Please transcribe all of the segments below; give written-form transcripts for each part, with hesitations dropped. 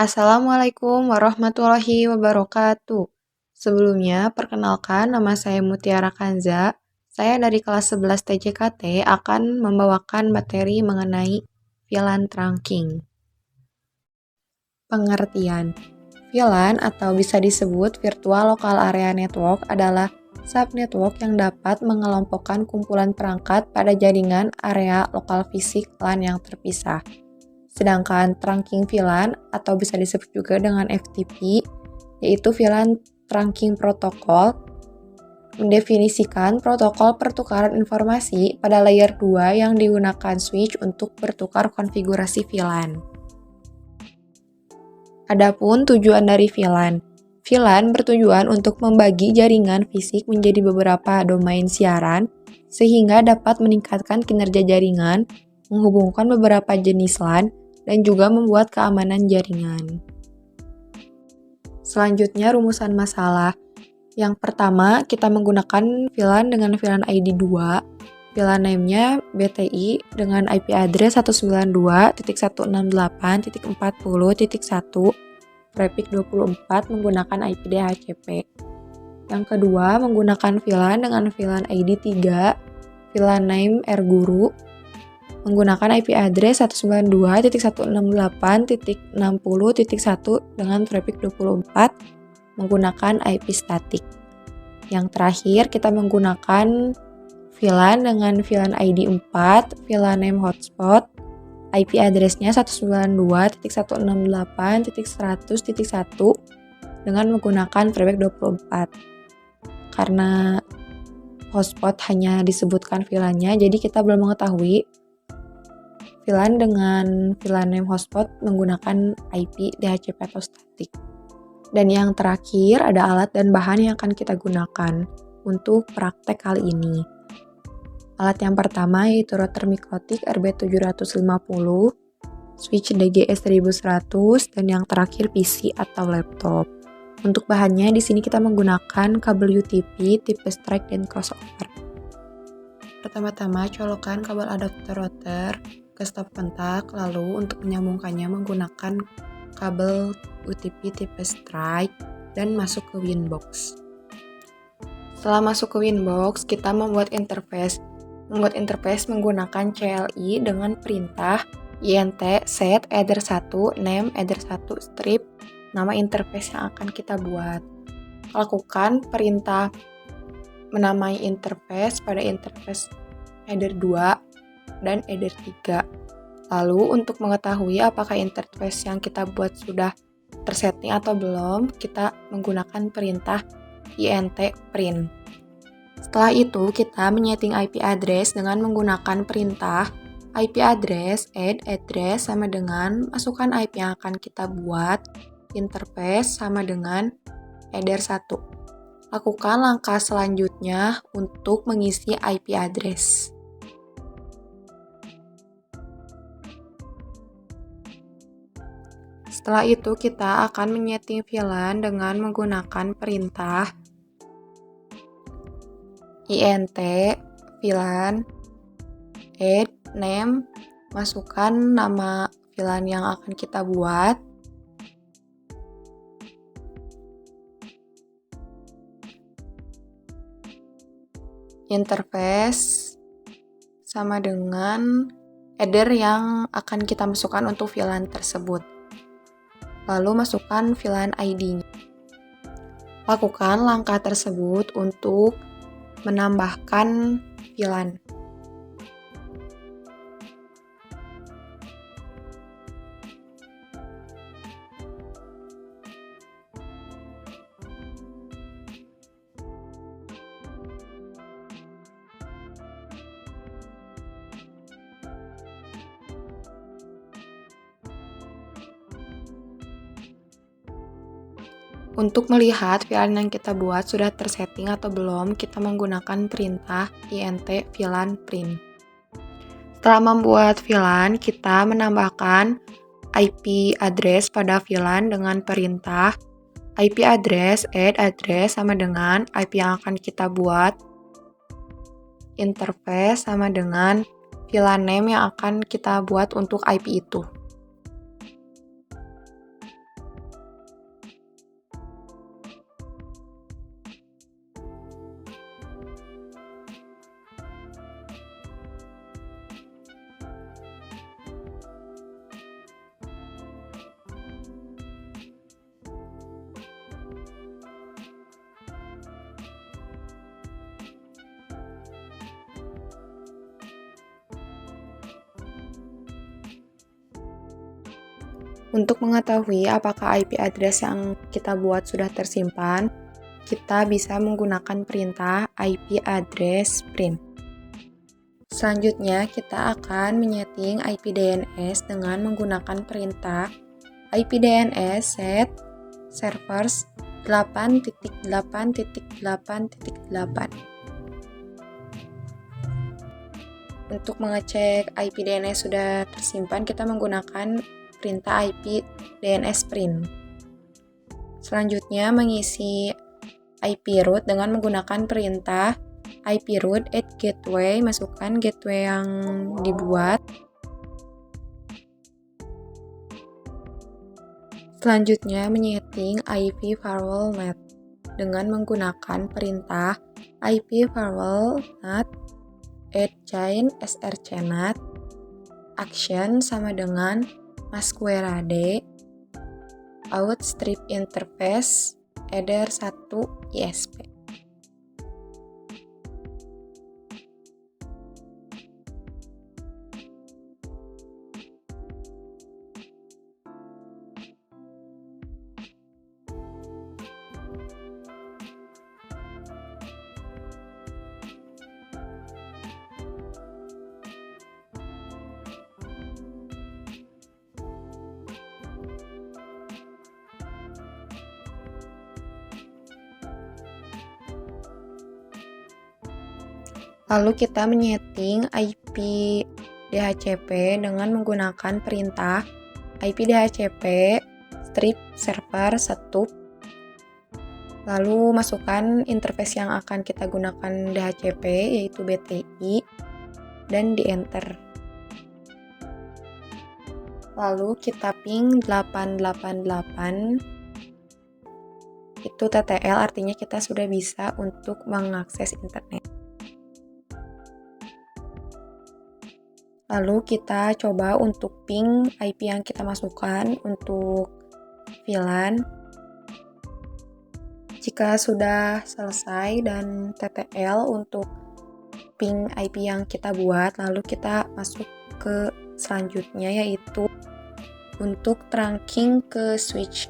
Assalamualaikum warahmatullahi wabarakatuh. Sebelumnya, perkenalkan nama saya Mutiara Kanza. Saya dari kelas 11 TJKT akan membawakan materi mengenai VLAN trunking. Pengertian. VLAN atau bisa disebut Virtual Local Area Network adalah subnetwork yang dapat mengelompokkan kumpulan perangkat pada jaringan area lokal fisik LAN yang terpisah. Sedangkan trunking VLAN atau bisa disebut juga dengan FTP, yaitu VLAN Trunking Protocol, mendefinisikan protokol pertukaran informasi pada layer 2 yang digunakan switch untuk bertukar konfigurasi VLAN. Adapun tujuan dari VLAN. VLAN bertujuan untuk membagi jaringan fisik menjadi beberapa domain siaran, sehingga dapat meningkatkan kinerja jaringan, menghubungkan beberapa jenis LAN, dan juga membuat keamanan jaringan. Selanjutnya, rumusan masalah. Yang pertama, kita menggunakan VLAN dengan VLAN ID 2, VLAN name-nya BTI dengan IP address 192.168.40.1, traffic 24 menggunakan IP DHCP. Yang kedua, menggunakan VLAN dengan VLAN ID 3, VLAN name RGuru, menggunakan IP address 192.168.60.1 dengan traffic 24 menggunakan IP static. Yang terakhir, kita menggunakan VLAN dengan VLAN ID 4, VLAN name hotspot, IP address-nya 192.168.100.1 dengan menggunakan traffic 24. Karena hotspot hanya disebutkan VLAN-nya, jadi kita belum mengetahui VLAN dengan VLAN name hotspot menggunakan IP DHCP atau static. Dan yang terakhir ada alat dan bahan yang akan kita gunakan untuk praktek kali ini. Alat yang pertama yaitu router Mikrotik RB750, switch DGS 1100, dan yang terakhir PC atau laptop. Untuk bahannya di sini kita menggunakan kabel UTP tipe strike dan crossover. Pertama-tama colokkan kabel adapter router ke stop kontak, lalu untuk menyambungkannya menggunakan kabel UTP tipe strike dan masuk ke Winbox. Setelah masuk ke Winbox, kita membuat interface. Membuat interface menggunakan CLI dengan perintah int set either 1 name either 1 strip nama interface yang akan kita buat. Lakukan perintah menamai interface pada interface header 2 dan header 3. Lalu untuk mengetahui apakah interface yang kita buat sudah tersetting atau belum, kita menggunakan perintah int print. Setelah itu, kita menyeting IP address dengan menggunakan perintah IP address add address sama dengan masukkan IP yang akan kita buat, interface sama dengan header 1. Lakukan langkah selanjutnya untuk mengisi IP address. Setelah itu, kita akan menyeting VLAN dengan menggunakan perintah int VLAN add name, masukkan nama VLAN yang akan kita buat, interface sama dengan header yang akan kita masukkan untuk VLAN tersebut. Lalu masukkan VLAN ID-nya. Lakukan langkah tersebut untuk menambahkan VLAN. Untuk melihat VLAN yang kita buat sudah tersetting atau belum, kita menggunakan perintah int VLAN print. Setelah membuat VLAN, kita menambahkan IP address pada VLAN dengan perintah IP address add address sama dengan IP yang akan kita buat, interface sama dengan VLAN name yang akan kita buat untuk IP itu. Untuk mengetahui apakah IP address yang kita buat sudah tersimpan, kita bisa menggunakan perintah IP address print. Selanjutnya, kita akan menyeting IP DNS dengan menggunakan perintah IP DNS set servers 8.8.8.8. Untuk mengecek IP DNS sudah tersimpan, kita menggunakan perintah IP DNS print. Selanjutnya, mengisi IP root dengan menggunakan perintah IP root add gateway, masukkan gateway yang dibuat. Selanjutnya, menyeting IP firewall net dengan menggunakan perintah IP firewall net add chain srcnet action sama dengan masquerade outstrip interface header 1 ISP. Lalu kita menyeting IP DHCP dengan menggunakan perintah IP DHCP strip server setup. Lalu masukkan interface yang akan kita gunakan DHCP yaitu BTI dan di enter. Lalu kita ping 888. Itu TTL, artinya kita sudah bisa untuk mengakses internet. Lalu kita coba untuk ping IP yang kita masukkan untuk VLAN. Jika sudah selesai dan TTL untuk ping IP yang kita buat, lalu kita masuk ke selanjutnya yaitu untuk trunking ke switch.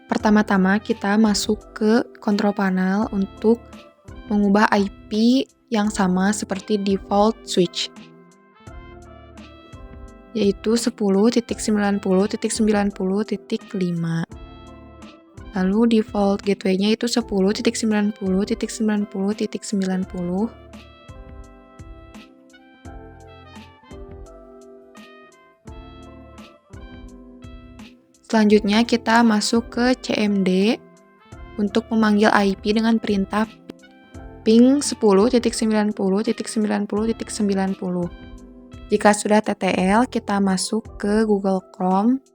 Pertama-tama kita masuk ke control panel untuk mengubah IP yang sama seperti default switch, yaitu 10.90.90.5. Lalu default gateway-nya itu 10.90.90.90. Selanjutnya kita masuk ke CMD untuk memanggil IP dengan perintah ping 10.90.90.90. Jika sudah TTL, kita masuk ke Google Chrome.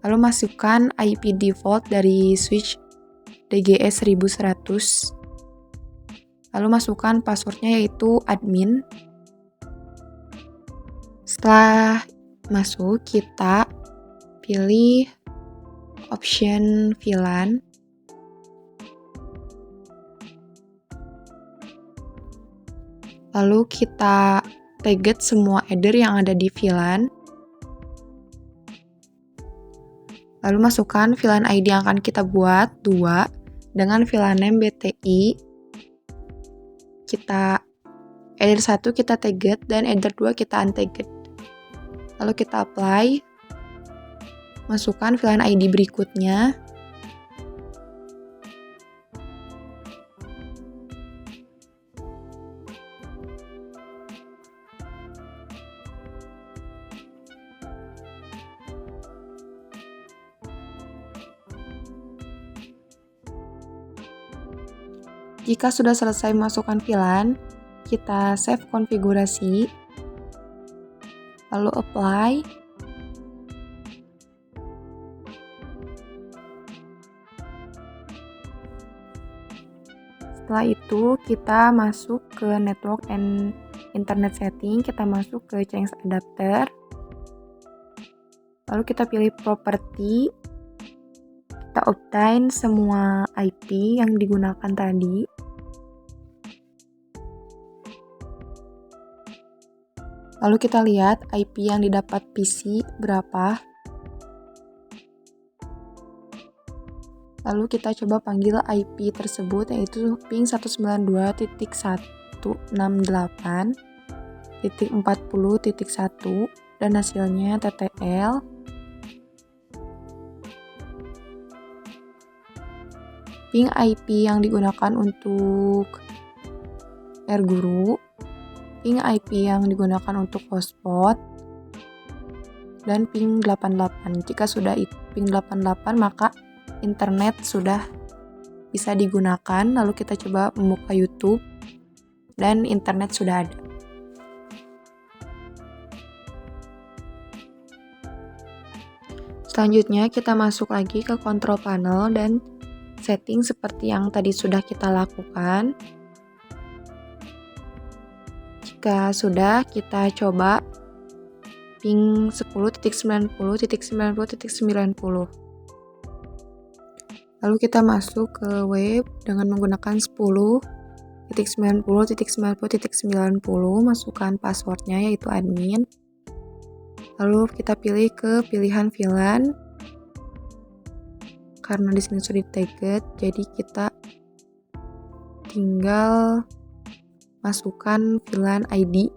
Lalu masukkan IP default dari switch DGS 1100. Lalu masukkan passwordnya yaitu admin. Setelah masuk, kita pilih option VLAN. Lalu kita target semua header yang ada di VLAN. Lalu masukkan VLAN ID yang akan kita buat 2 dengan VLAN name BTI. Kita header 1 kita target dan header 2 kita untarget. Lalu kita apply. Masukkan VLAN ID berikutnya. Jika sudah selesai masukkan VLAN, kita save konfigurasi. Lalu apply. Setelah itu kita masuk ke network and internet setting, kita masuk ke change adapter. Lalu kita pilih property. Kita obtain semua IP yang digunakan tadi. Lalu kita lihat IP yang didapat PC berapa. Lalu kita coba panggil IP tersebut, yaitu ping 192.168.40.1 dan hasilnya TTL. Ping IP yang digunakan untuk AirGuru, ping IP yang digunakan untuk hotspot, dan ping 88. Jika sudah ping 88, maka internet sudah bisa digunakan. Lalu kita coba membuka YouTube dan internet sudah ada. Selanjutnya kita masuk lagi ke control panel dan setting seperti yang tadi sudah kita lakukan. Jika sudah, kita coba ping 10.90.90.90. Lalu kita masuk ke web dengan menggunakan 10.90.90.90, masukkan passwordnya yaitu admin. Lalu kita pilih ke pilihan VLAN. Karena di sini sudah di-tagged, jadi kita tinggal masukkan VLAN ID.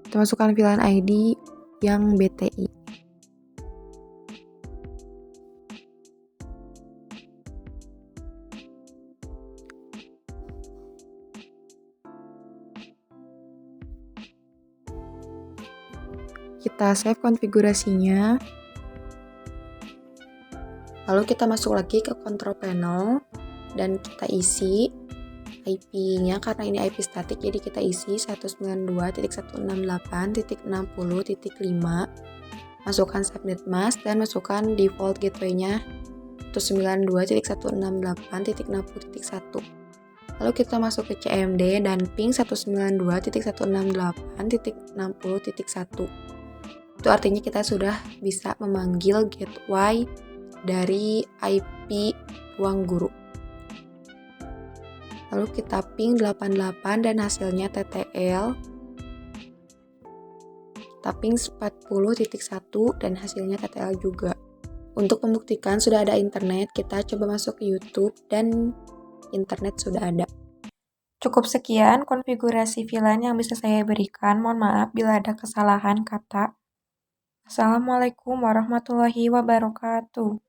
Kita masukkan VLAN ID yang BTI. Kita save konfigurasinya. Lalu kita masuk lagi ke control panel dan kita isi IP-nya. Karena ini IP statik, jadi kita isi 192.168.60.5. Masukkan subnet mask dan masukkan default gateway-nya 192.168.60.1. Lalu kita masuk ke CMD dan ping 192.168.60.1. Itu artinya kita sudah bisa memanggil gateway dari IP ruang guru. Lalu kita ping 88 dan hasilnya TTL. Kita ping 40.1 dan hasilnya TTL juga. Untuk membuktikan sudah ada internet, kita coba masuk ke YouTube dan internet sudah ada. Cukup sekian konfigurasi VLAN yang bisa saya berikan. Mohon maaf bila ada kesalahan kata. Assalamualaikum warahmatullahi wabarakatuh.